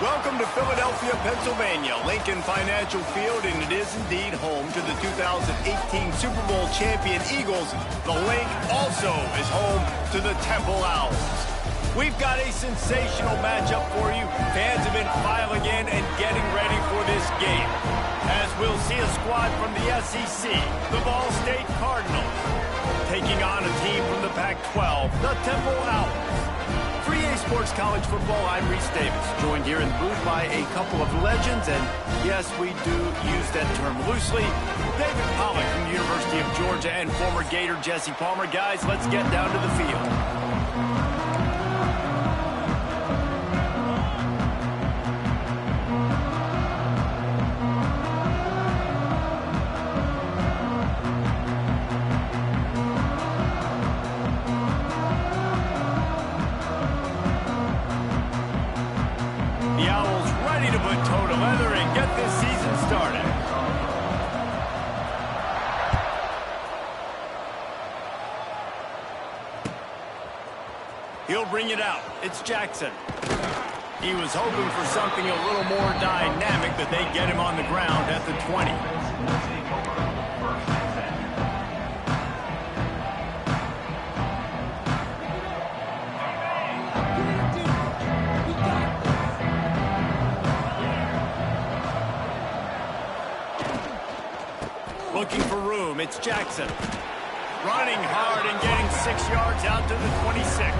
Welcome to Philadelphia, Pennsylvania, Lincoln Financial Field, and it is indeed home to the 2018 Super Bowl champion Eagles. The Link also is home to the Temple Owls. We've got a sensational matchup for you. Fans have been filing in and getting ready for this game, as we'll see a squad from the SEC, the Ball State Cardinals, taking on a team from the Pac-12, the Temple Owls. For EA Sports College Football, I'm Reese Davis, joined here in the booth by a couple of legends, and yes, we do use that term loosely. David Pollack from the University of Georgia and former Gator Jesse Palmer. Guys, let's get down to the field. The Owls ready to put toe to leather and get this season started. He'll bring it out. It's Jackson. He was hoping for something a little more dynamic, but they get him on the ground at the 20. Looking for room, it's Jackson. Running hard and getting 6 yards out to the 26.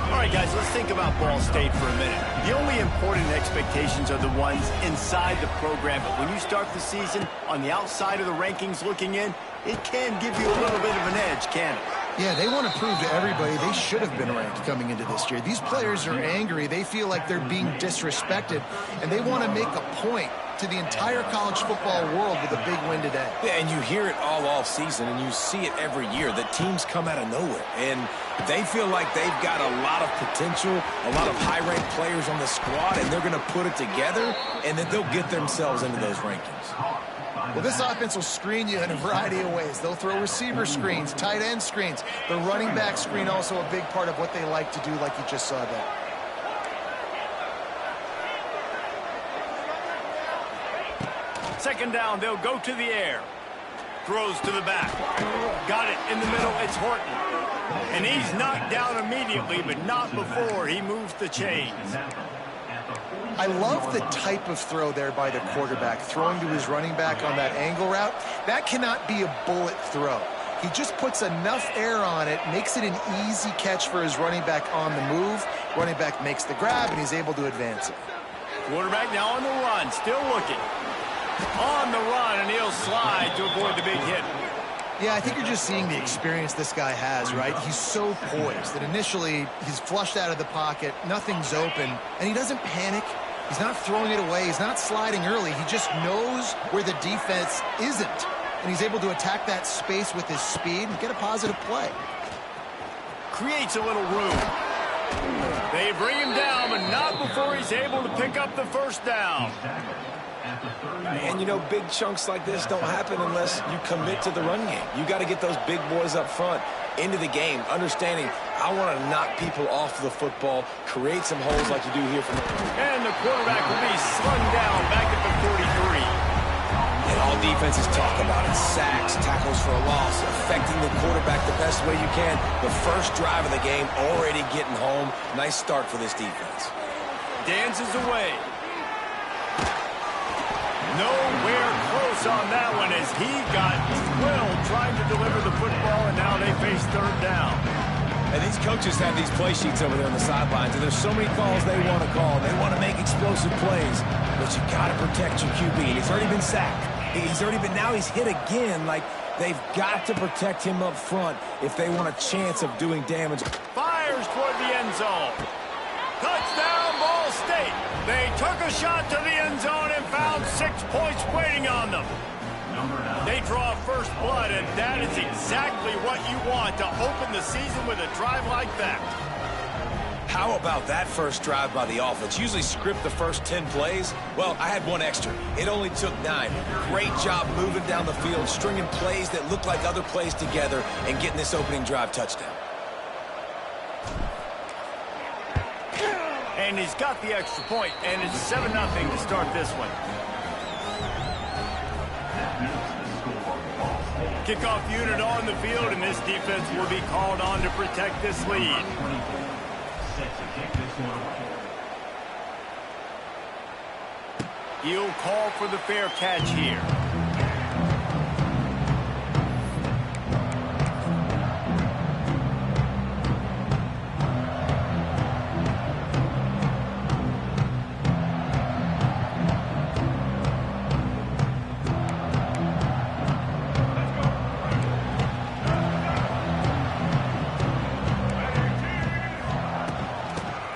All right, guys, let's think about Ball State for a minute. The only important expectations are the ones inside the program, but when you start the season on the outside of the rankings looking in, it can give you a little bit of an edge, can it? Yeah, they want to prove to everybody they should have been ranked coming into this year. These players are angry. They feel like they're being disrespected, and they want to make a point to the entire college football world with a big win today. Yeah, and you hear it all off season, and you see it every year. The teams come out of nowhere, and they feel like they've got a lot of potential, a lot of high-ranked players on the squad, and they're going to put it together, and then they'll get themselves into those rankings. Well, this offense will screen you in a variety of ways. They'll throw receiver screens, tight end screens. The running back screen also a big part of what they like to do, like you just saw there. Second down, they'll go to the air. Throws to the back. Got it in the middle, it's Horton. And he's knocked down immediately, but not before he moves the chains. I love the type of throw there by the quarterback, throwing to his running back on that angle route. That cannot be a bullet throw. He just puts enough air on it, makes it an easy catch for his running back on the move. Running back makes the grab, and he's able to advance it. Quarterback now on the run, still looking. On the run, and he'll slide to avoid the big hit. Yeah, I think you're just seeing the experience this guy has, right? He's so poised that initially he's flushed out of the pocket, nothing's open, and he doesn't panic. He's not throwing it away. He's not sliding early. He just knows where the defense isn't, and he's able to attack that space with his speed and get a positive play. Creates a little room. They bring him down, but not before he's able to pick up the first down. And, you know, big chunks like this don't happen unless you commit to the run game. You got to get those big boys up front into the game, understanding I want to knock people off the football, create some holes like you do here. And the quarterback will be slung down back at the 43. And all defenses talk about it. Sacks, tackles for a loss, affecting the quarterback the best way you can. The first drive of the game, already getting home. Nice start for this defense. Dances away. Nowhere close on that one as he got thrilled trying to deliver the football, and now they face third down. And these coaches have these play sheets over there on the sidelines, and there's so many calls they want to call. They want to make explosive plays, but you got to protect your QB. And he's already been sacked. Now he's hit again. Like, they've got to protect him up front if they want a chance of doing damage. Fires toward the end zone. Touchdown, Ball State. They took a shot to the end zone and found 6 Points waiting on them. They draw first blood, and that is exactly what you want to open the season with a drive like that. How about that first drive by the offense? Usually script the first 10 plays. Well, I had one extra. It only took 9. Great job moving down the field, stringing plays that look like other plays together, and getting this opening drive touchdown. And he's got the extra point, and it's 7-0 to start this one. Kickoff unit on the field, and this defense will be called on to protect this lead. He'll call for the fair catch here.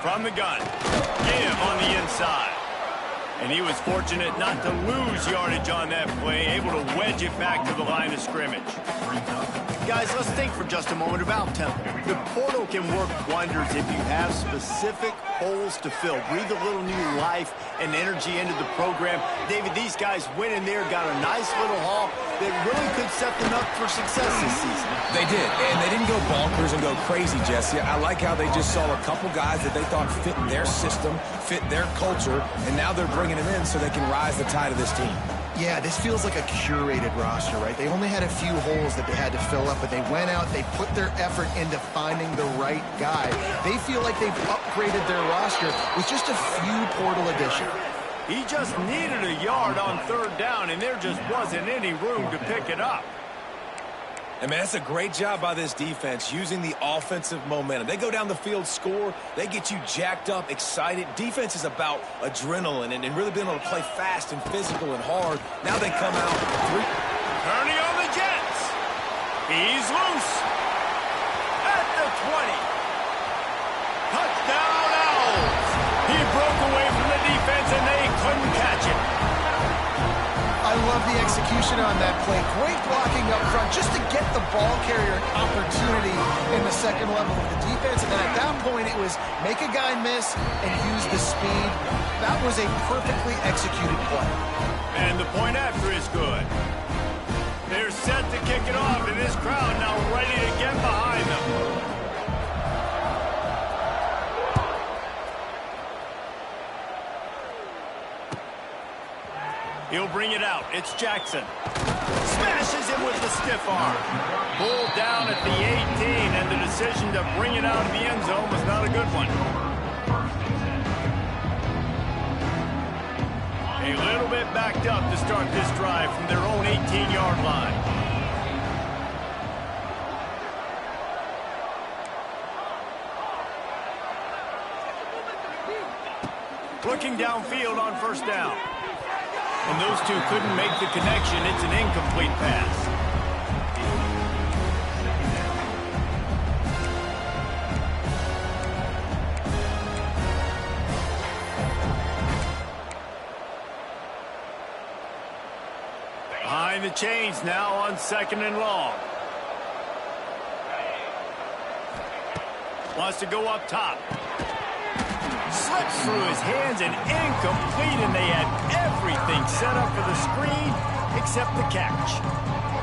From the gun, give on the inside. And he was fortunate not to lose yardage on that play, able to wedge it back to the line of scrimmage. Guys, let's think for just a moment about tempo. The portal can work wonders if you have specific holes to fill. Breathe a little new life and energy into the program. David, these guys went in there, got a nice little haul that really could set them up for success this season. They did, and they didn't go bonkers and go crazy, Jesse. I like how they just saw a couple guys that they thought fit their system, fit their culture, and now they're bringing them in so they can rise the tide of this team. Yeah, this feels like a curated roster, right? They only had a few holes that they had to fill up, but they went out, they put their effort into finding the right guy. They feel like they've upgraded their roster with just a few portal additions. He just needed a yard on third down, and there just wasn't any room to pick it up. And, man, that's a great job by this defense using the offensive momentum. They go down the field, score, they get you jacked up, excited. Defense is about adrenaline and really being able to play fast and physical and hard. Now they come out. Turning on the Jets. He's loose. At the 20. Touchdown, Owls. He broke away from the defense, and they couldn't catch him. I love the execution on that play. Great blocking up front just to get the ball carrier an opportunity in the second level of the defense. And then at that point, it was make a guy miss and use the speed. That was a perfectly executed play. And the point after is good. They're set to kick it off, and this crowd now ready to get behind them. He'll bring it out. It's Jackson. Smashes him with the stiff arm. Pulled down at the 18, and the decision to bring it out of the end zone was not a good one. A little bit backed up to start this drive from their own 18-yard line. Looking downfield on first down. And those two couldn't make the connection. It's an incomplete pass. Behind the chains now on second and long. Wants to go up top. Slips through his hands and incomplete, and they had everything set up for the screen except the catch.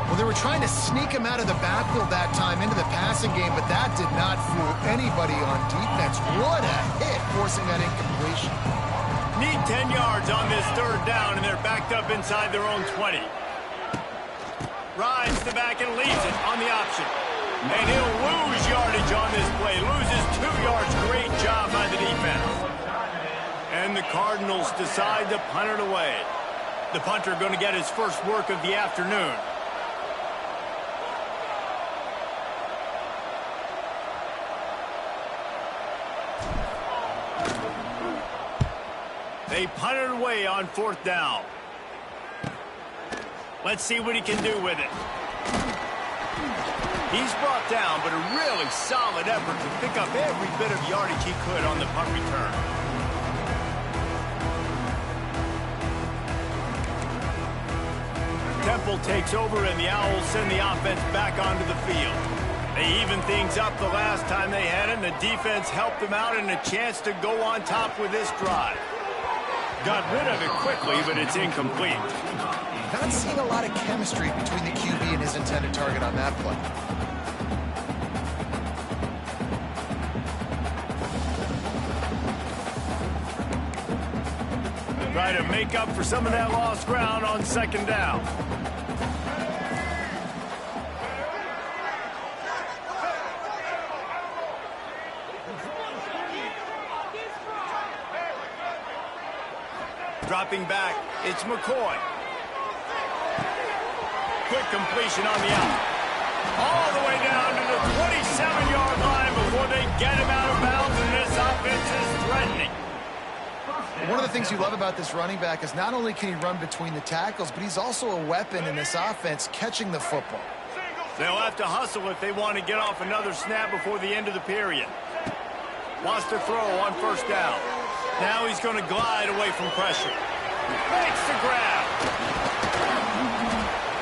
Well, they were trying to sneak him out of the backfield that time into the passing game, but that did not fool anybody on defense. What a hit, forcing that incompletion. Need 10 yards on this third down, and they're backed up inside their own 20. Rides the back and leaves it on the option. And he'll lose yardage on this play. Loses 2 yards. Great job by the defense. And the Cardinals decide to punt it away. The punter going to get his first work of the afternoon. They punt it away on fourth down. Let's see what he can do with it. He's brought down, but a really solid effort to pick up every bit of yardage he could on the punt return. Temple takes over, and the Owls send the offense back onto the field. They evened things up the last time they had it, and the defense helped them out and a chance to go on top with this drive. Got rid of it quickly, but it's incomplete. Not seeing a lot of chemistry between the QB and his intended target on that play. Try to make up for some of that lost ground on second down. Dropping back, it's McCoy. Quick completion on the out. All the way down to the 27-yard line before they get him out of bounds, and this offense is threatening. One of the things you love about this running back is not only can he run between the tackles, but he's also a weapon in this offense catching the football. They'll have to hustle if they want to get off another snap before the end of the period. Wants to throw on first down. Now he's going to glide away from pressure. Makes the grab.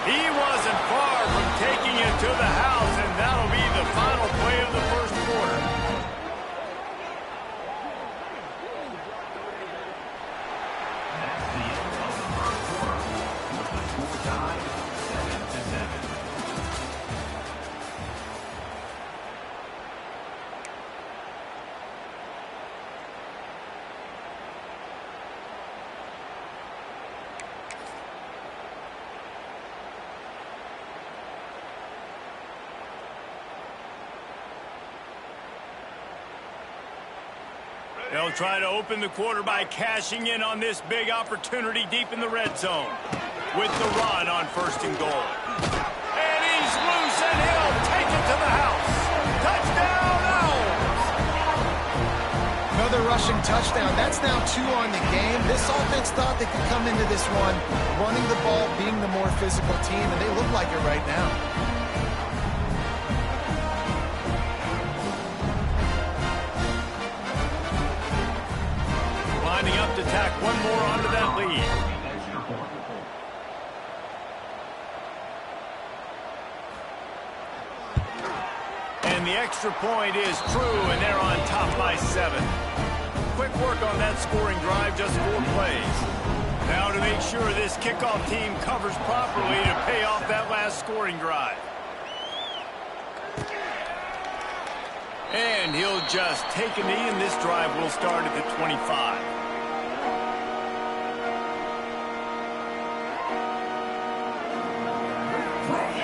He wasn't far from taking it to the house, and that'll be the final play of the first quarter. They'll try to open the quarter by cashing in on this big opportunity deep in the red zone with the run on first and goal. And he's loose, and he'll take it to the house. Touchdown, Owls! Another rushing touchdown. That's now 2 on the game. This offense thought they could come into this one running the ball, being the more physical team, and they look like it right now. Lining up to tack one more onto that lead. And the extra point is true, and they're on top by 7. Quick work on that scoring drive, just 4 plays. Now to make sure this kickoff team covers properly to pay off that last scoring drive. And he'll just take a knee, and this drive will start at the 25.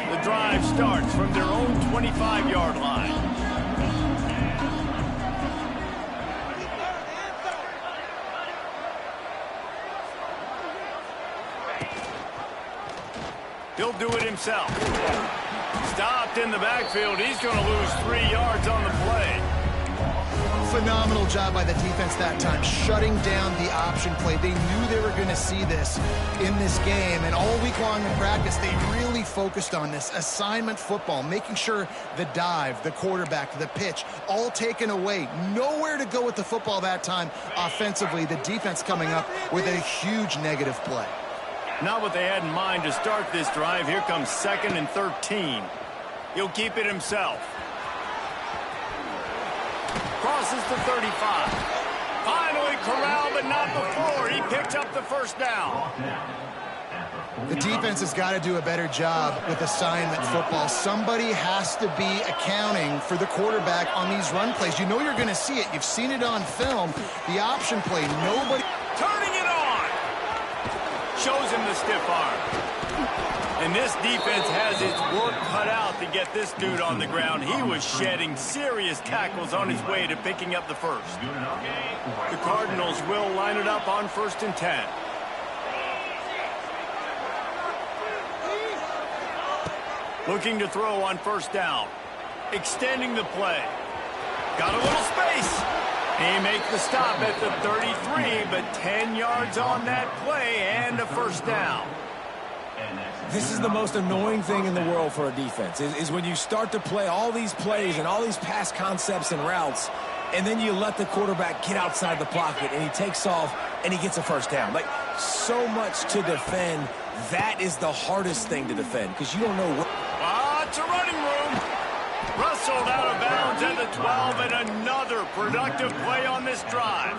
The drive starts from their own 25-yard line. He'll do it himself. Stopped in the backfield. He's going to lose 3 yards on the play. Phenomenal job by the defense that time, shutting down the option play. They knew they were going to see this in this game, and all week long in practice, they really focused on this assignment football, making sure the dive, the quarterback, the pitch, all taken away. Nowhere to go with the football that time offensively. The defense coming up with a huge negative play. Not what they had in mind to start this drive. Here comes 2nd and 13. He'll keep it himself. Crosses the 35. Finally corralled, but not before. He picked up the first down. The defense has got to do a better job with assignment football. Somebody has to be accounting for the quarterback on these run plays. You know you're going to see it. You've seen it on film. The option play, nobody... Turning it on! Shows him the stiff arm. And this defense has its work cut out to get this dude on the ground. He was shedding serious tackles on his way to picking up the first. The Cardinals will line it up on 1st and 10. Looking to throw on first down. Extending the play. Got a little space. He makes the stop at the 33, but 10 yards on that play and a first down. This is the most annoying thing in the world for a defense, is when you start to play all these plays and all these pass concepts and routes, and then you let the quarterback get outside the pocket, and he takes off, and he gets a first down. Like, so much to defend That is the hardest thing to defend because you don't know what. It's a running room. Rustled out of bounds at the 12, and another productive play on this drive.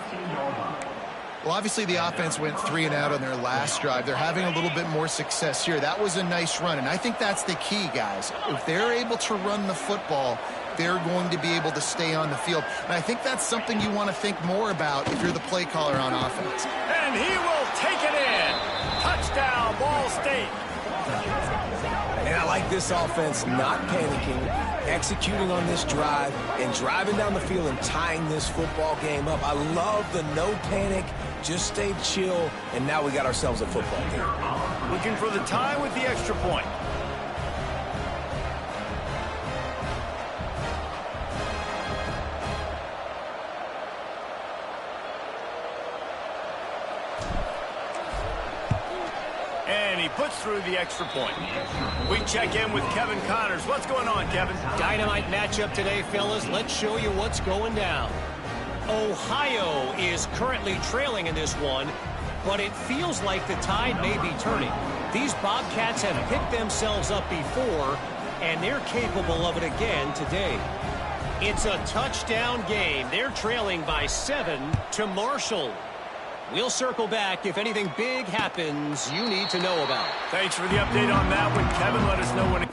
Well, obviously the offense went 3 and out on their last drive. They're having a little bit more success here. That was a nice run, and I think that's the key, guys. If they're able to run the football, they're going to be able to stay on the field. And I think that's something you want to think more about if you're the play caller on offense. And he will take it in. Touchdown, Ball State. And I like this offense not panicking, executing on this drive, and driving down the field and tying this football game up. I love the no panic, just stay chill, and now we got ourselves a football game. Looking for the tie with the extra point. And he puts through the extra point. We check in with Kevin Connors. What's going on, Kevin? Dynamite matchup today, fellas. Let's show you what's going down. Ohio is currently trailing in this one, but it feels like the tide may be turning. These Bobcats have picked themselves up before, and they're capable of it again today. It's a touchdown game. They're trailing by 7 to Marshall. We'll circle back if anything big happens you need to know about. Thanks for the update on that one, Kevin. Let us know when it...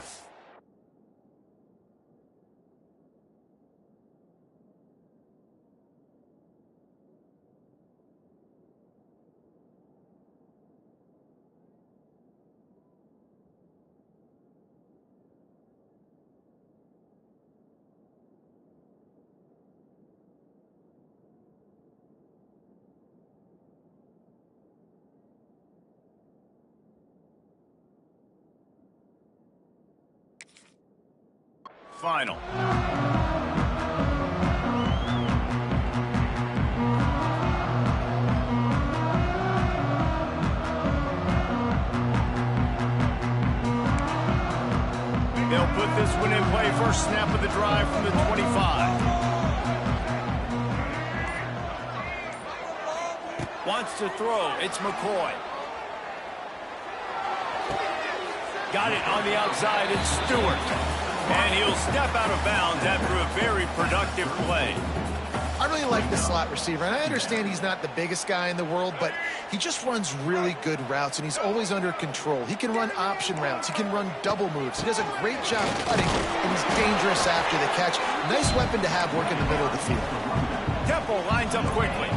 Final. They'll put this one in play. First snap of the drive from the 25. Wants to throw. It's McCoy. Got it on the outside. It's Stewart. And he'll step out of bounds after a very productive play. I really like the slot receiver, and I understand he's not the biggest guy in the world, but he just runs really good routes, and he's always under control. He can run option routes. He can run double moves. He does a great job cutting, and he's dangerous after the catch. Nice weapon to have working the middle of the field. Temple lines up quickly.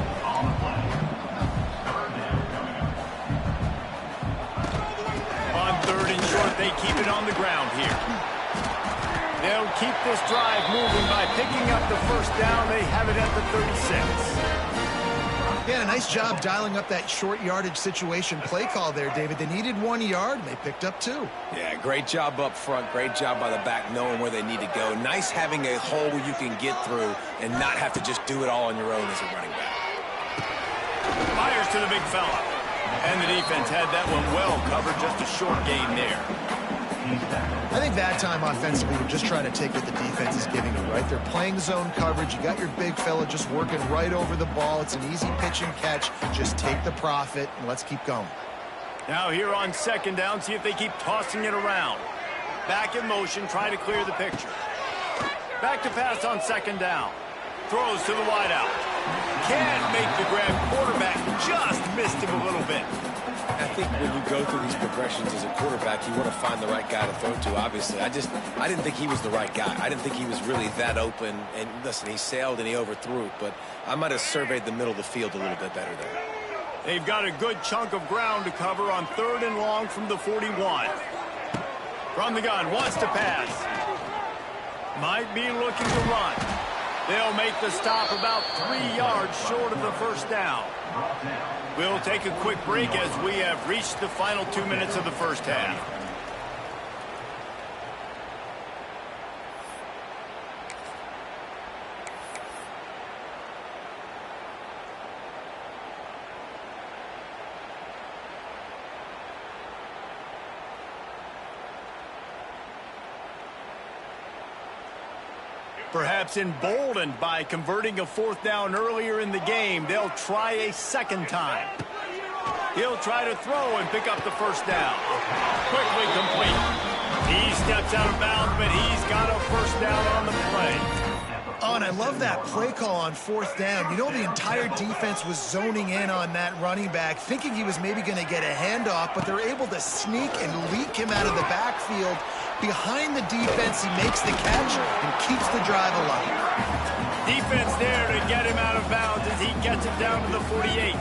On 3rd and short, they keep it on the ground here. They'll keep this drive moving by picking up the first down. They have it at the 36. Yeah, a nice job dialing up that short yardage situation play call there, David. They needed 1 yard, and they picked up 2. Yeah, great job up front. Great job by the back knowing where they need to go. Nice having a hole you can get through and not have to just do it all on your own as a running back. Fires to the big fella. And the defense had that one well covered. Just a short gain there. I think that time offensively, you're just trying to take what the defense is giving you, right? They're playing zone coverage. You got your big fella just working right over the ball. It's an easy pitch and catch. Just take the profit, and let's keep going. Now here on 2nd down, see if they keep tossing it around. Back in motion, try to clear the picture. Back to pass on 2nd down. Throws to the wideout. Can't make the grab. Quarterback just missed him a little bit. I think when you go through these progressions as a quarterback, you want to find the right guy to throw to, obviously. I didn't think he was the right guy. I didn't think he was really that open. And listen, he sailed and he overthrew it, but I might have surveyed the middle of the field a little bit better there. They've got a good chunk of ground to cover on 3rd and long from the 41. From the gun, wants to pass. Might be looking to run. They'll make the stop about 3 yards short of the first down. We'll take a quick break as we have reached the final 2 minutes of the first half. Perhaps emboldened by converting a 4th down earlier in the game, they'll try a 2nd time. He'll try to throw and pick up the first down. Quickly complete. He steps out of bounds, but he's got a first down on the play. Oh, and I love that play call on fourth down. You know, the entire defense was zoning in on that running back, thinking he was maybe going to get a handoff, but they're able to sneak and leak him out of the backfield. Behind the defense, he makes the catch and keeps the drive alive. Defense there to get him out of bounds as he gets it down to the 48.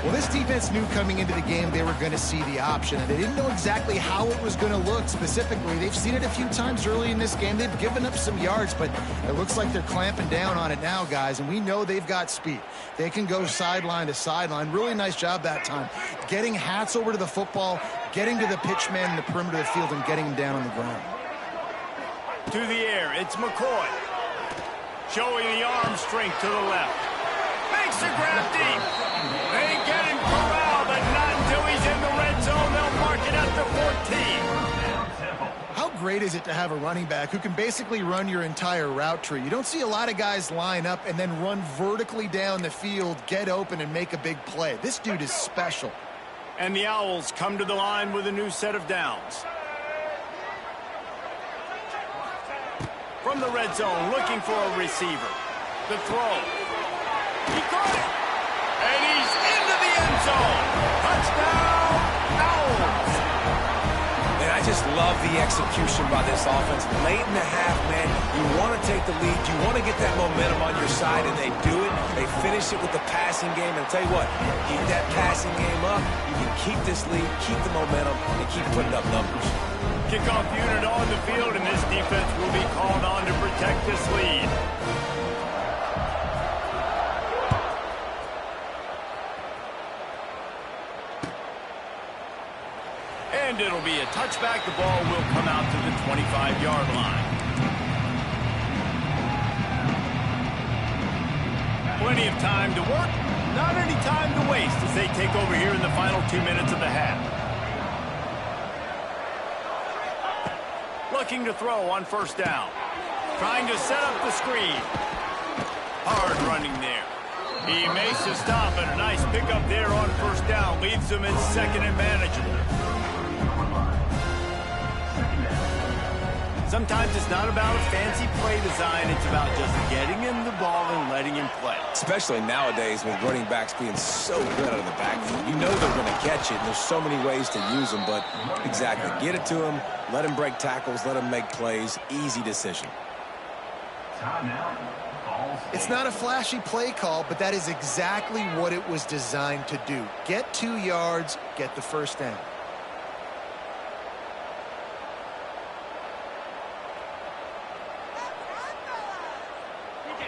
Well, this defense knew coming into the game they were going to see the option, and they didn't know exactly how it was going to look specifically. They've seen it a few times early in this game. They've given up some yards, but it looks like they're clamping down on it now, guys, and we know they've got speed. They can go sideline to sideline. Really nice job that time. Getting Hats over to the football, getting to the pitch man in the perimeter of the field, and getting him down on the ground. To the air, it's McCoy. Showing the arm strength to the left. Makes the grab deep. They get him corralled, but not until he's in the red zone. They'll mark it at the 14. How great is it to have a running back who can basically run your entire route tree? You don't see a lot of guys line up and then run vertically down the field, get open, and make a big play. This dude is special. And the Owls come to the line with a new set of downs. From the red zone, looking for a receiver. The throw. He caught it. And he's into the end zone. Touchdown, Owls. And I just love the execution by this offense. Late in the half, man, you want to take the lead. You want to get that momentum on your side, and they do it. They finish it with the passing game. And I'll tell you what, keep that passing game up. You can keep this lead, keep the momentum, and keep putting up numbers. Kickoff unit on the field, and this defense will be called on to protect this lead. And it'll be a touchback. The ball will come out to the 25-yard line. Plenty of time to work, not any time to waste as they take over here in the final 2 minutes of the half. Looking to throw on first down. Trying to set up the screen. Hard running there. He makes a stop, and a nice pickup there on first down. Leaves him in second and manageable. Sometimes it's not about a fancy play design. It's about just getting him the ball and letting him play. Especially nowadays with running backs being so good out of the backfield. You know they're going to catch it, and there's so many ways to use them. But exactly, get it to him, let him break tackles, let him make plays. Easy decision. It's not a flashy play call, but that is exactly what it was designed to do. Get 2 yards, get the first down.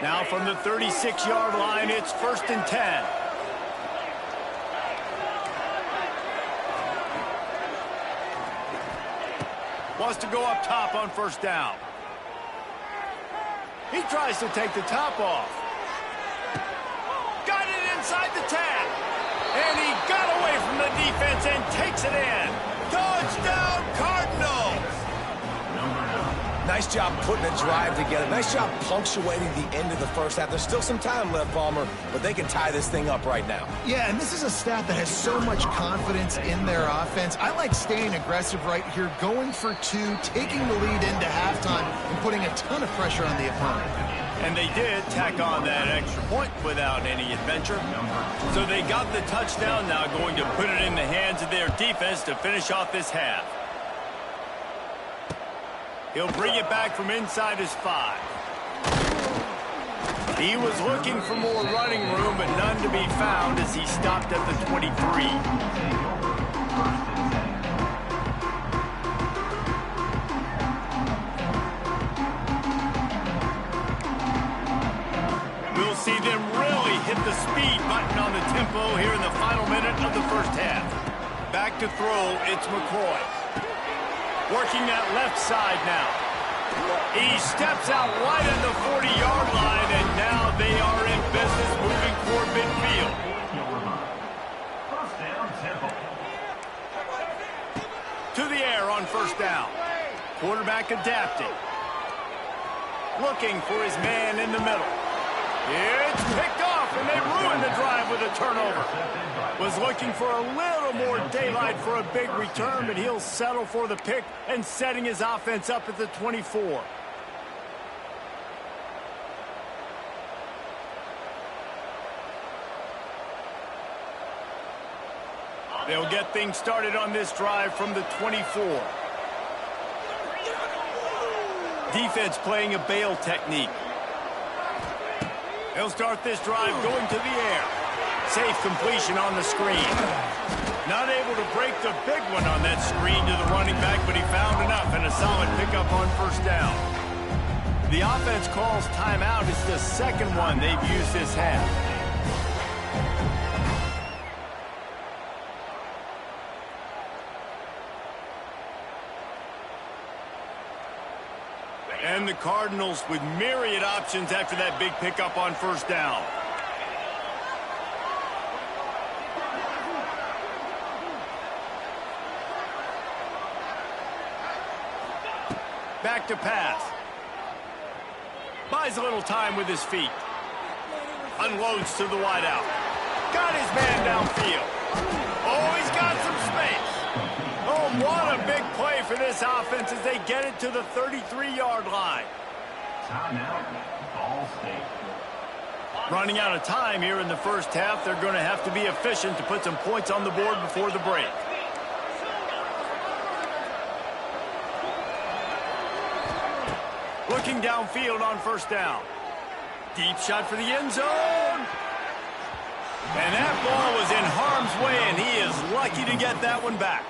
Now from the 36-yard line, it's 1st and 10. Wants to go up top on first down. He tries to take the top off. Got it inside the 10. And he got away from the defense and takes it in. Touchdown, Cardinals! Nice job putting a drive together. Nice job punctuating the end of the first half. There's still some time left, Palmer, but they can tie this thing up right now. Yeah, and this is a staff that has so much confidence in their offense. I like staying aggressive right here, going for 2, taking the lead into halftime, and putting a ton of pressure on the opponent. And they did tack on that extra point without any adventure. So they got the touchdown, now going to put it in the hands of their defense to finish off this half. He'll bring it back from inside his 5. He was looking for more running room, but none to be found as he stopped at the 23. We'll see them really hit the speed button on the tempo here in the final minute of the first half. Back to throw, it's McCoy. Working that left side now. He steps out right at the 40-yard line, and now they are in business moving toward midfield. To the air on first down. Quarterback adapting. Looking for his man in the middle. It's picked off, and they ruined the drive with a turnover. Was looking for a little more daylight for a big return, but he'll settle for the pick and setting his offense up at the 24. They'll get things started on this drive from the 24. Defense playing a bail technique. They'll start this drive going to the air. Safe completion on the screen. Not able to break the big one on that screen to the running back, but he found enough and a solid pickup on first down. The offense calls timeout. It's the second one they've used this half. And the Cardinals with myriad options after that big pickup on first down. Back to pass. Buys a little time with his feet. Unloads to the wideout. Got his man downfield. Oh, he's got some space. Oh, what a big play for this offense as they get it to the 33-yard line. Running out of time here in the first half. They're going to have to be efficient to put some points on the board before the break. Looking downfield on first down. Deep shot for the end zone. And that ball was in harm's way, and he is lucky to get that one back.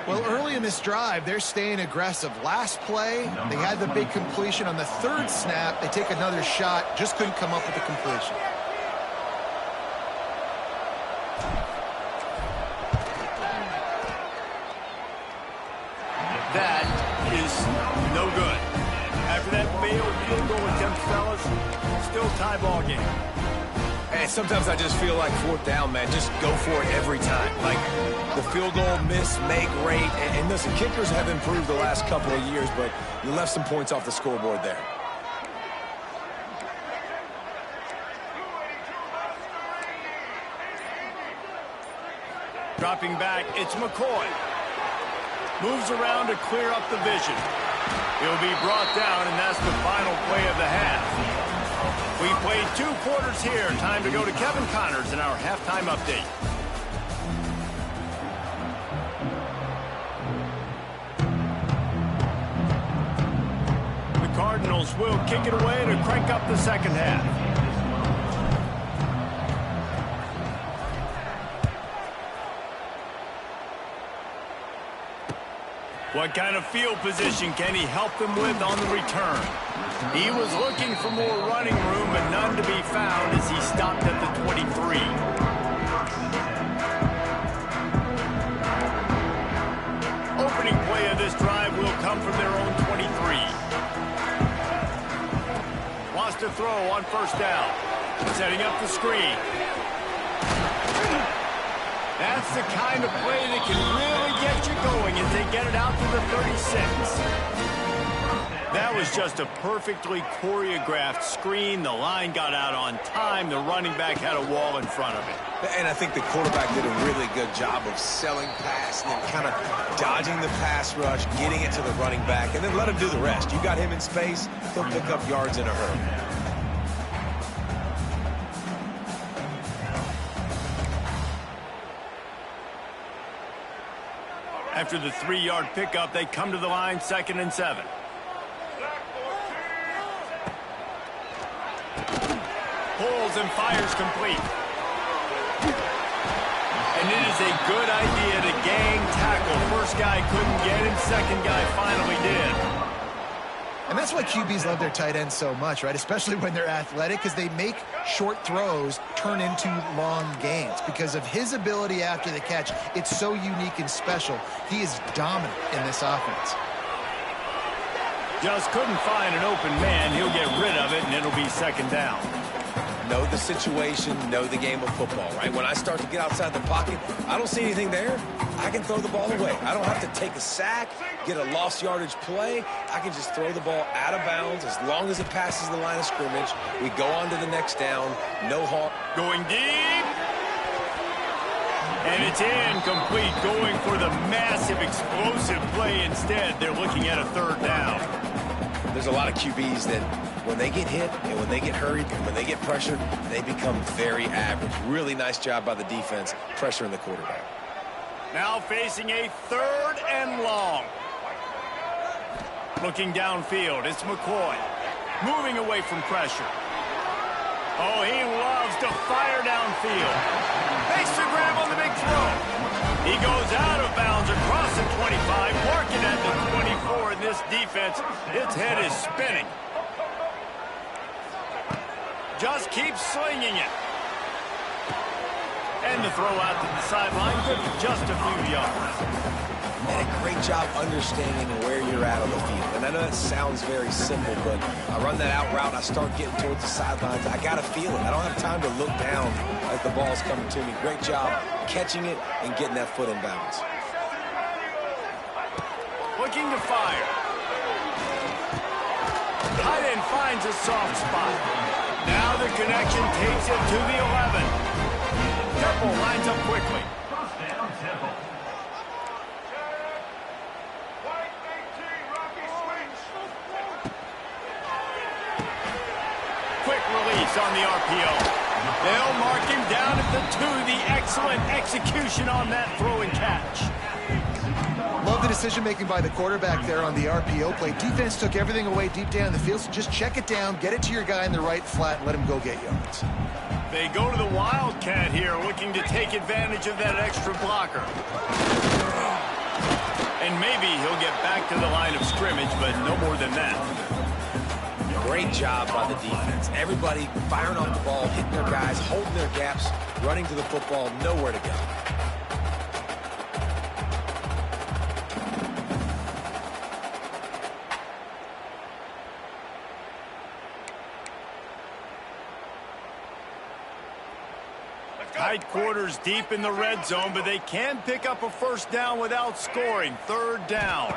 Well, early in this drive, they're staying aggressive. Last play, they had the big completion. On the third snap, they take another shot, just couldn't come up with the completion. That is no good. After that failed field goal attempt, fellas, still tie ball game. Hey, sometimes I just feel like fourth down, man. Just go for it every time. Like the field goal miss, make rate. And listen, kickers have improved the last couple of years, but you left some points off the scoreboard there. Dropping back, it's McCoy. Moves around to clear up the vision. He'll be brought down, and that's the final play of the half. We played 2 quarters here. Time to go to Kevin Connors in our halftime update. The Cardinals will kick it away to crank up the second half. What kind of field position can he help them with on the return? He was looking for more running room, but none to be found as he stopped at the 23. Opening play of this drive will come from their own 23. Wants to throw on first down. Setting up the screen. That's the kind of play that can really get you going as they get it out to the 36. That was just a perfectly choreographed screen. The line got out on time. The running back had a wall in front of it. And I think the quarterback did a really good job of selling pass and then kind of dodging the pass rush, getting it to the running back, and then let him do the rest. You got him in space, he'll pick up yards in a hurry. After the 3-yard pickup, they come to the line, 2nd and 7. Pulls and fires complete. And it is a good idea to gang tackle. First guy couldn't get him, second guy finally did. And that's why QBs love their tight ends so much, right? Especially when they're athletic, because they make short throws turn into long gains. Because of his ability after the catch, it's so unique and special. He is dominant in this offense. Just couldn't find an open man. He'll get rid of it, and it'll be 2nd down. Know the situation, know the game of football, right? When I start to get outside the pocket, I don't see anything there. I can throw the ball away. I don't have to take a sack, get a lost yardage play. I can just throw the ball out of bounds as long as it passes the line of scrimmage. We go on to the next down. No harm. Going deep. And it's incomplete, going for the massive, explosive play instead. They're looking at a third down. There's a lot of QBs that when they get hit and when they get hurried and when they get pressured, they become very average. Really nice job by the defense pressuring the quarterback. Now facing a third and long. Looking downfield, it's McCoy. Moving away from pressure. Oh, he loves to fire downfield. Makes the grab on the big throw. He goes out of bounds across the 25, working at the 24 in this defense. Its head is spinning. Just keeps slinging it. And the throw out to the sideline, good for just a few yards. And a great job understanding where you're at on the field. And I know that sounds very simple, but I run that out route, I start getting towards the sidelines. I got to feel it. I don't have time to look down as the ball's coming to me. Great job catching it and getting that foot in bounds. Looking to fire. Tight end finds a soft spot. Now the connection takes it to the 11. Temple lines up quickly. Quick release on the RPO. They'll mark him down at the 2. The excellent execution on that throw and catch. Love the decision-making by the quarterback there on the RPO play. Defense took everything away deep down the field, so just check it down, get it to your guy in the right flat, and let him go get yards. They go to the Wildcat here, looking to take advantage of that extra blocker. And maybe he'll get back to the line of scrimmage, but no more than that. Great job by the defense. Everybody firing off the ball, hitting their guys, holding their gaps, running to the football, nowhere to go. Tight quarters deep in the red zone, but they can pick up a first down without scoring. Third down.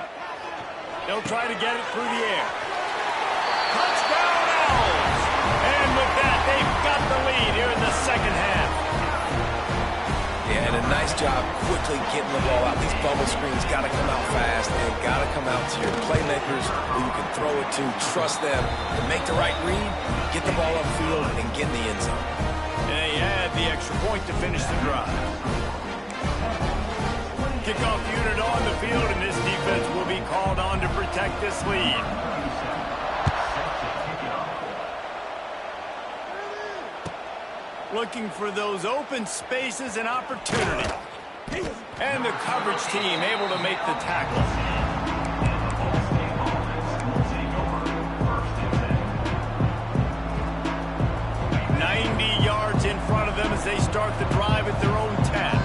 They'll try to get it through the air. Touchdown Owls! And with that, they've got the lead here in the second half. Yeah, and a nice job quickly getting the ball out. These bubble screens got to come out fast and got to come out to your playmakers who you can throw it to. Trust them to make the right read, get the ball upfield, and get in the end zone. And they add the extra point to finish the drive. Kickoff unit on the field, and this defense will be called on to protect this lead. Looking for those open spaces and opportunity. And the coverage team able to make the tackle. In front of them as they start the drive at their own 10.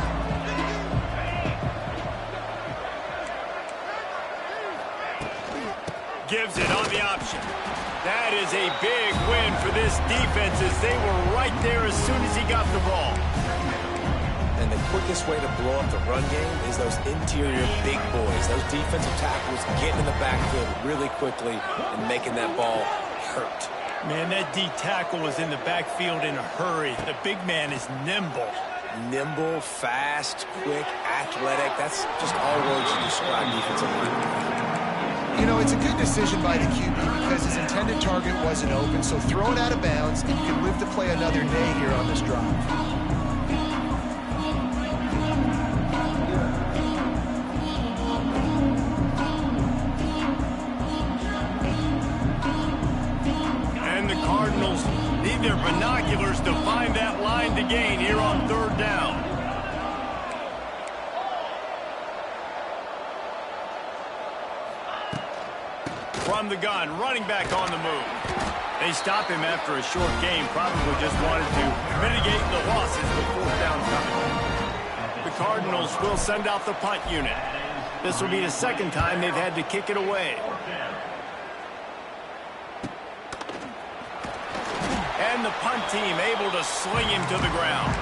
Gives it on the option. That is a big win for this defense as they were right there as soon as he got the ball. And the quickest way to blow up the run game is those interior big boys, those defensive tackles getting in the backfield really quickly and making that ball hurt. Man, that D tackle was in the backfield in a hurry. The big man is nimble. Nimble, fast, quick, athletic. That's just all words to describe defensive line. You know, it's a good decision by the QB because his intended target wasn't open, so throw it out of bounds, and you can live to play another day here on this drive. Need their binoculars to find that line to gain here on third down. From the gun, running back on the move. They stop him after a short game, probably just wanted to mitigate the losses with fourth down coming. The Cardinals will send out the punt unit. This will be the second time they've had to kick it away. And the punt team able to sling him to the ground.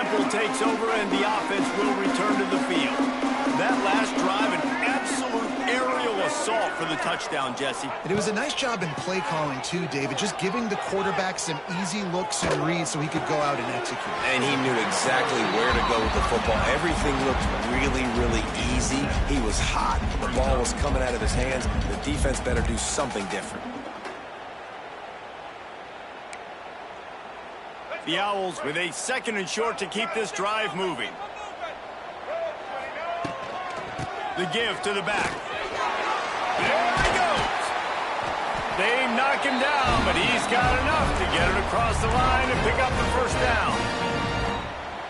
tempo takes over and the offense will return to the field. That last drive, an absolute aerial assault for the touchdown, Jesse. And it was a nice job in play calling too, David, just giving the quarterback some easy looks and reads so he could go out and execute. And he knew exactly where to go with the football. Everything looked really, really easy. He was hot. The ball was coming out of his hands. The defense better do something different. The Owls with a 2nd and short to keep this drive moving. The give to the back. There he goes. They knock him down, but he's got enough to get it across the line and pick up the first down.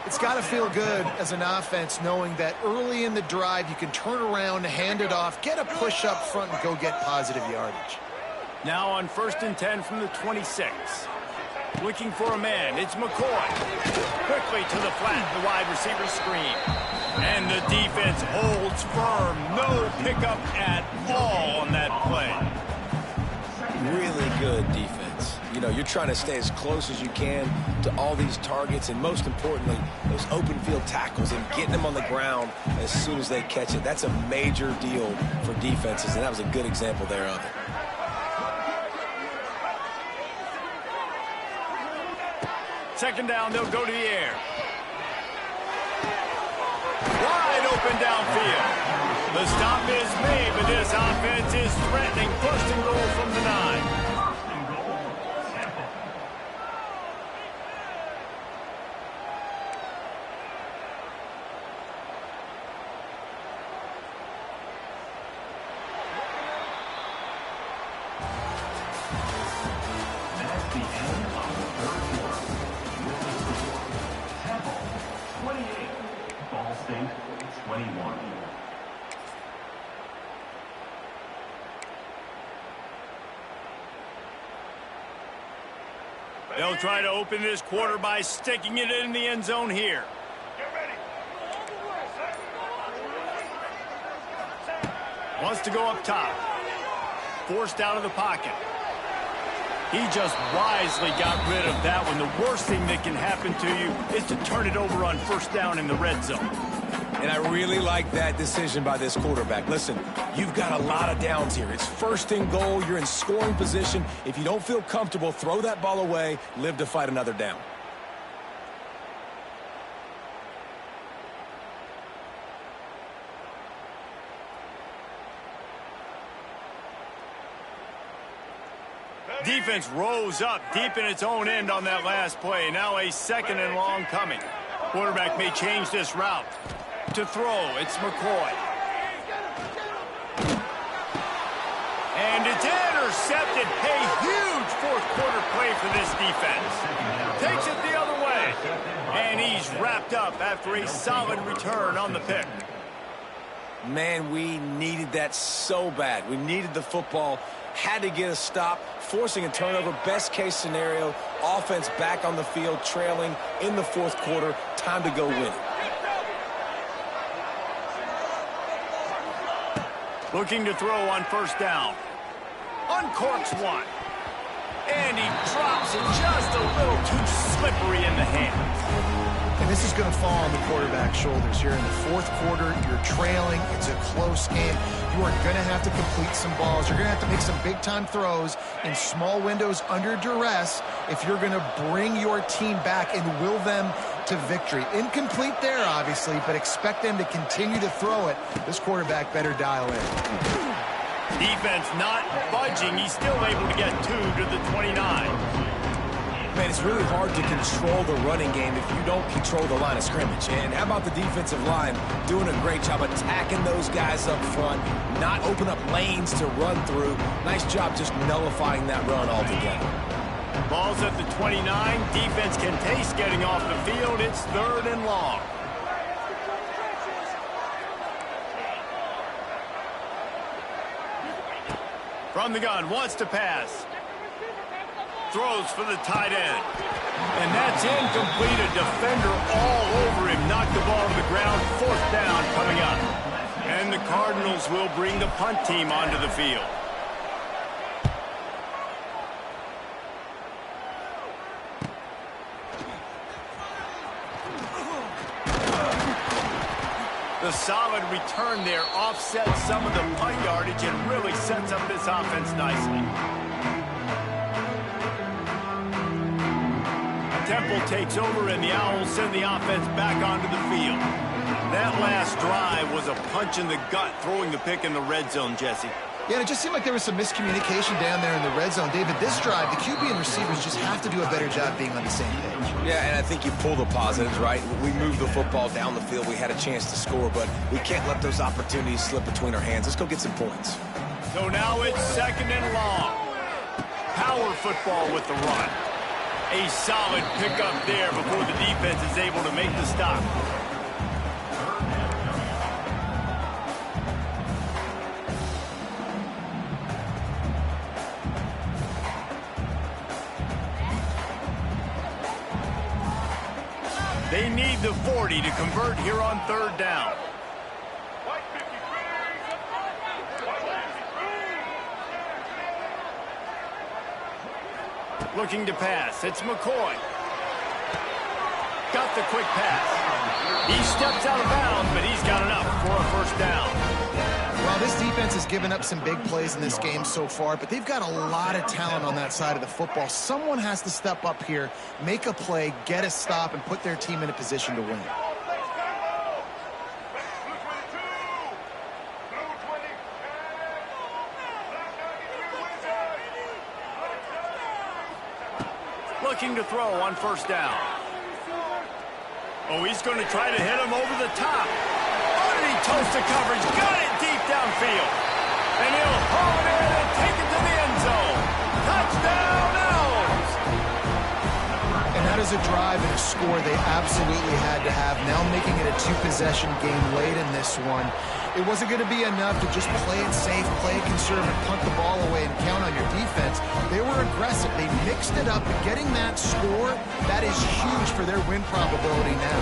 It's got to feel good as an offense knowing that early in the drive you can turn around, hand it off, get a push up front, and go get positive yardage. Now on 1st and 10 from the 26. Looking for a man, it's McCoy. Quickly to the flat, the wide receiver screen. And the defense holds firm. No pickup at all on that play. Really good defense. You know, you're trying to stay as close as you can to all these targets, and most importantly, those open field tackles and getting them on the ground as soon as they catch it. That's a major deal for defenses, and that was a good example there of it. Second down, they'll go to the air. Wide open downfield. The stop is made, but this offense is threatening. 1st and goal from the 9. They'll try to open this quarter by sticking it in the end zone here. Wants to go up top. Forced out of the pocket. He just wisely got rid of that one. The worst thing that can happen to you is to turn it over on 1st down in the red zone. And I really like that decision by this quarterback. Listen, you've got a lot of downs here. It's 1st and goal. You're in scoring position. If you don't feel comfortable, throw that ball away. Live to fight another down. Defense rose up deep in its own end on that last play. Now a 2nd and long coming. Quarterback may change this route. To throw, it's McCoy. And it's intercepted. A huge 4th quarter play for this defense. Takes it the other way. And he's wrapped up after a solid return on the pick. Man, we needed that so bad. We needed the football. Had to get a stop, forcing a turnover. Best case scenario, offense back on the field, trailing in the 4th quarter. Time to go win it. Looking to throw on 1st down. Uncorks one. And he drops it just a little too slippery in the hands. And this is going to fall on the quarterback's shoulders here in the 4th quarter. You're trailing. It's a close game. You are going to have to complete some balls. You're going to have to make some big-time throws in small windows under duress if you're going to bring your team back and will them to victory. Incomplete there, obviously, but expect them to continue to throw it. This quarterback better dial in. Defense not budging. He's still able to get 2 to the 29. Man, it's really hard to control the running game if you don't control the line of scrimmage. And how about the defensive line doing a great job attacking those guys up front, not open up lanes to run through. Nice job just nullifying that run altogether. Ball's at the 29. Defense can taste getting off the field. It's 3rd and long. From the gun, wants to pass. Throws for the tight end. And that's incomplete. A defender all over him. Knocked the ball to the ground. 4th down coming up. And the Cardinals will bring the punt team onto the field. The solid return there offsets some of the punt yardage and really sets up this offense nicely. Temple takes over, and the Owls send the offense back onto the field. That last drive was a punch in the gut, throwing the pick in the red zone, Jesse. Yeah, and it just seemed like there was some miscommunication down there in the red zone. David, this drive, the QB and receivers just have to do a better job being on the same page. Yeah, and I think you pull the positives, right? We moved the football down the field. We had a chance to score, but we can't let those opportunities slip between our hands. Let's go get some points. So now it's 2nd and long. Power football with the run. A solid pickup there before the defense is able to make the stop. They need the 40 to convert here on 3rd down. Looking to pass. It's McCoy. Got the quick pass. He steps out of bounds, but he's got enough for a 1st down. Well, this defense has given up some big plays in this game so far, but they've got a lot of talent on that side of the football. Someone has to step up here, make a play, get a stop, and put their team in a position to win. Looking to throw on 1st down. Oh, he's going to try to hit him over the top. Underneath toast of coverage. Got it deep downfield. And he'll haul it in and take it to the end zone. Touchdown, Owls! And that is a drive and a score they absolutely had to have. Now making it a 2-possession game late in this one. It wasn't going to be enough to just play it safe, play it conservative, punt the ball away, and count on your defense. They were aggressive. They mixed it up. Getting that score, that is huge for their win probability now.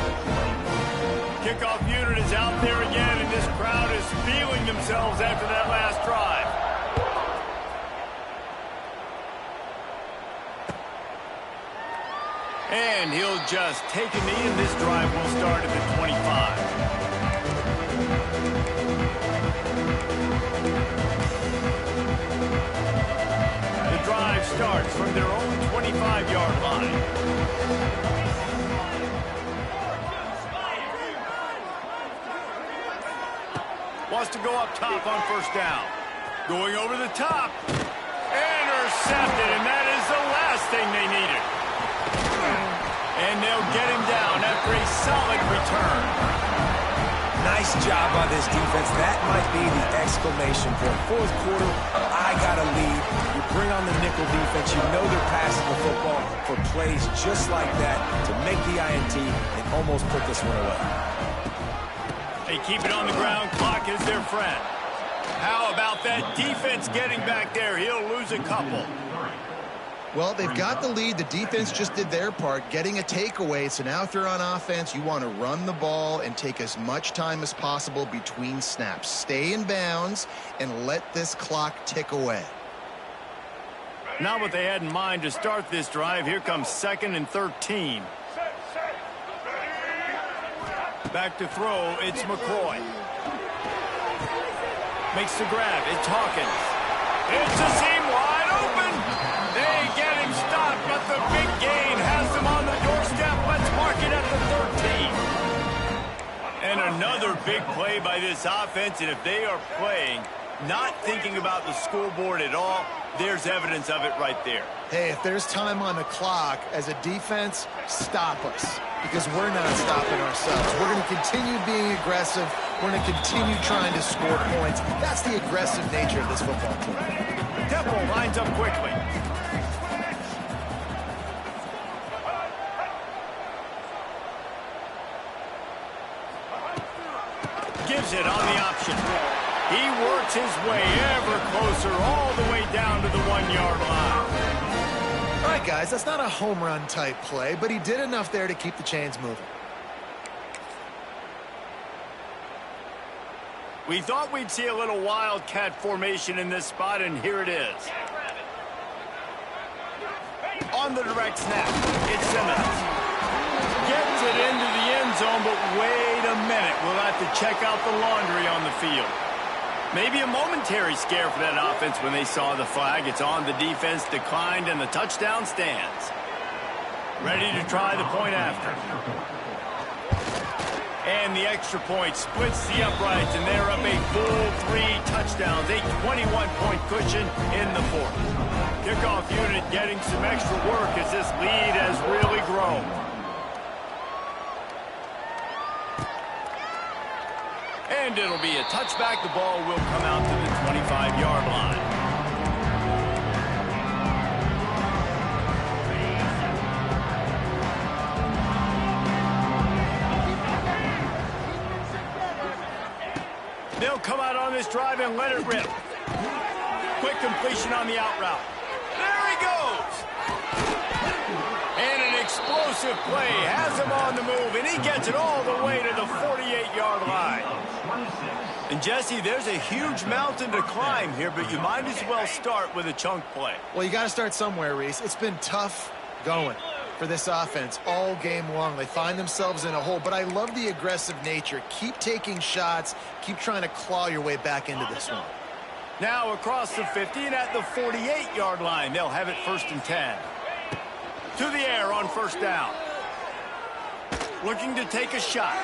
Kickoff unit is out there again, and this crowd is feeling themselves after that last drive. And he'll just take a knee, and this drive will start at the 25. The drive starts from their own 25-yard line. Wants to go up top on 1st down. Going over the top. Intercepted, and that is the last thing they needed. And they'll get him down after a solid return. Nice job by this defense. That might be the exclamation point. 4th quarter, I got a lead. You bring on the nickel defense. You know they're passing the football for plays just like that to make the INT and almost put this one away. They keep it on the ground. Clock is their friend. How about that defense getting back there? He'll lose a couple. Well, they've got the lead. The defense just did their part, getting a takeaway. So now if you're on offense, you want to run the ball and take as much time as possible between snaps. Stay in bounds and let this clock tick away. Not what they had in mind to start this drive. Here comes 2nd and 13. Back to throw, it's McCoy. Makes the grab, it's Hawkins. It's a seam wide open. They get him stopped, but the big gain has them on the doorstep. Let's mark it at the 13. And another big play by this offense, and if they are playing, not thinking about the scoreboard at all, there's evidence of it right there. Hey, if there's time on the clock, as a defense, stop us. Because we're not stopping ourselves. We're going to continue being aggressive. We're going to continue trying to score points. That's the aggressive nature of this football team. Temple lines up quickly. Gives it on the option. He works his way ever closer all the way down to the 1-yard line. All right, guys, that's not a home run type play, but he did enough there to keep the chains moving. We thought we'd see a little wildcat formation in this spot, and here it is. On the direct snap, it's Simmons. Gets it into the end zone, but wait a minute. We'll have to check out the laundry on the field. Maybe a momentary scare for that offense when they saw the flag. It's on, the defense declined, and the touchdown stands. Ready to try the point after. And the extra point splits the uprights, and they're up a full 3 touchdowns, a 21-point cushion in the fourth. Kickoff unit getting some extra work as this lead has really grown. And it'll be a touchback. The ball will come out to the 25-yard line. They'll come out on this drive and let it rip. Quick completion on the out route. There he goes. And an explosive play has him on the move, and he gets it all the way to the 48-yard line. And, Jesse, there's a huge mountain to climb here, but you might as well start with a chunk play. Well, you got to start somewhere, Reese. It's been tough going for this offense all game long. They find themselves in a hole, but I love the aggressive nature. Keep taking shots. Keep trying to claw your way back into this one. Now across the 50 and at the 48-yard line. They'll have it 1st and 10. To the air on 1st down. Looking to take a shot.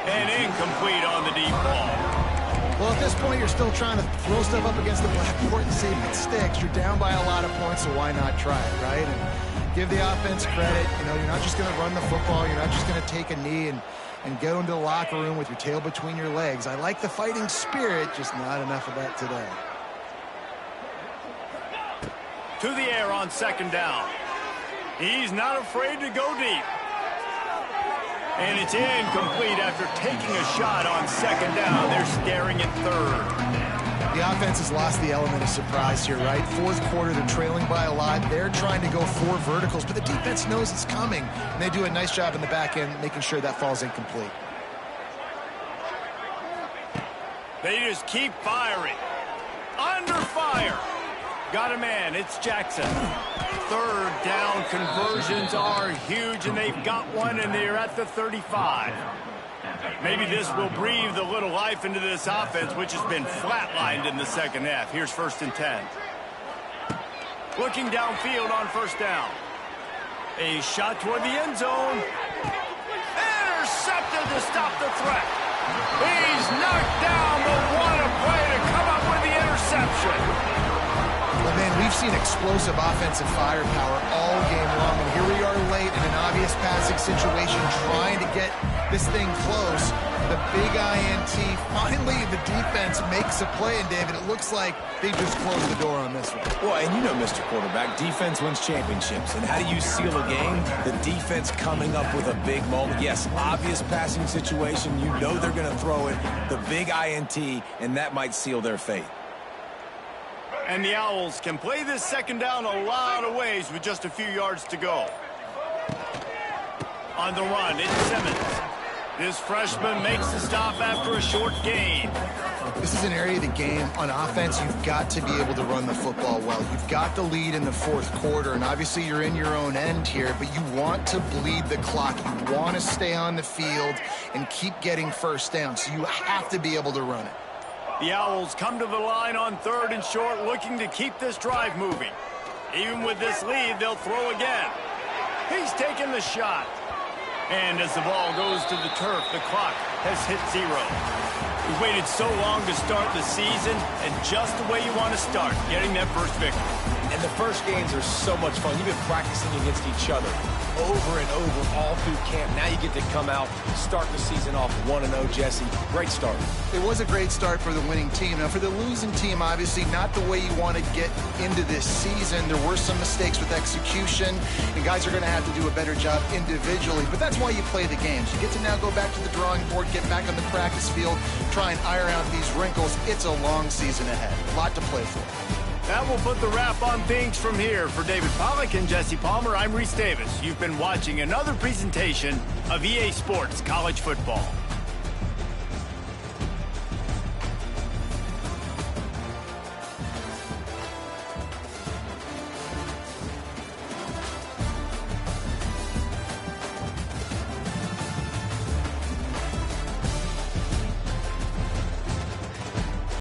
And incomplete on the deep ball. Well, at this point, you're still trying to throw stuff up against the blackboard and see if it sticks. You're down by a lot of points, so why not try it, right? And give the offense credit. You know, you're not just going to run the football. You're not just going to take a knee and go into the locker room with your tail between your legs. I like the fighting spirit, just not enough of that today. To the air on 2nd down. He's not afraid to go deep. And it's incomplete after taking a shot on 2nd down. They're staring at 3rd. The offense has lost the element of surprise here, right? 4th quarter, they're trailing by a lot. They're trying to go 4 verticals, but the defense knows it's coming. And they do a nice job in the back end making sure that falls incomplete. They just keep firing. Under fire. Got a man. It's Jackson. 3rd down conversions are huge, and they've got one, and they're at the 35. Maybe this will breathe a little life into this offense, which has been flatlined in the 2nd half. Here's 1st and 10. Looking downfield on 1st down. A shot toward the end zone. Intercepted to stop the threat. He's knocked down, but what a play to come up with the interception. Well, man, we've seen explosive offensive firepower all game long, and here we are late in an obvious passing situation trying to get this thing close. The big INT, finally the defense makes a play, and David, it looks like they just closed the door on this one. Well, and you know, Mr. Quarterback, defense wins championships. And how do you seal a game? The defense coming up with a big moment. Yes, obvious passing situation. You know they're going to throw it. The big INT, and that might seal their fate. And the Owls can play this 2nd down a lot of ways with just a few yards to go. On the run, it's Simmons. This freshman makes the stop after a short gain. This is an area of the game on offense you've got to be able to run the football well. You've got the lead in the 4th quarter, and obviously you're in your own end here, but you want to bleed the clock. You want to stay on the field and keep getting 1st down, so you have to be able to run it. The Owls come to the line on 3rd and short, looking to keep this drive moving. Even with this lead, they'll throw again. He's taking the shot. And as the ball goes to the turf, the clock has hit 0. We've waited so long to start the season, and just the way you want to start, getting that first victory. And the first games are so much fun. You've been practicing against each other over and over all through camp. Now you get to come out, start the season off 1-0, Jesse. Great start. It was a great start for the winning team. Now, for the losing team, obviously not the way you want to get into this season. There were some mistakes with execution, and guys are going to have to do a better job individually. But that's why you play the games. You get to now go back to the drawing board, get back on the practice field, try and iron out these wrinkles. It's a long season ahead. A lot to play for. That will put the wrap on things from here. For David Pollack and Jesse Palmer, I'm Reese Davis. You've been watching another presentation of EA Sports College Football.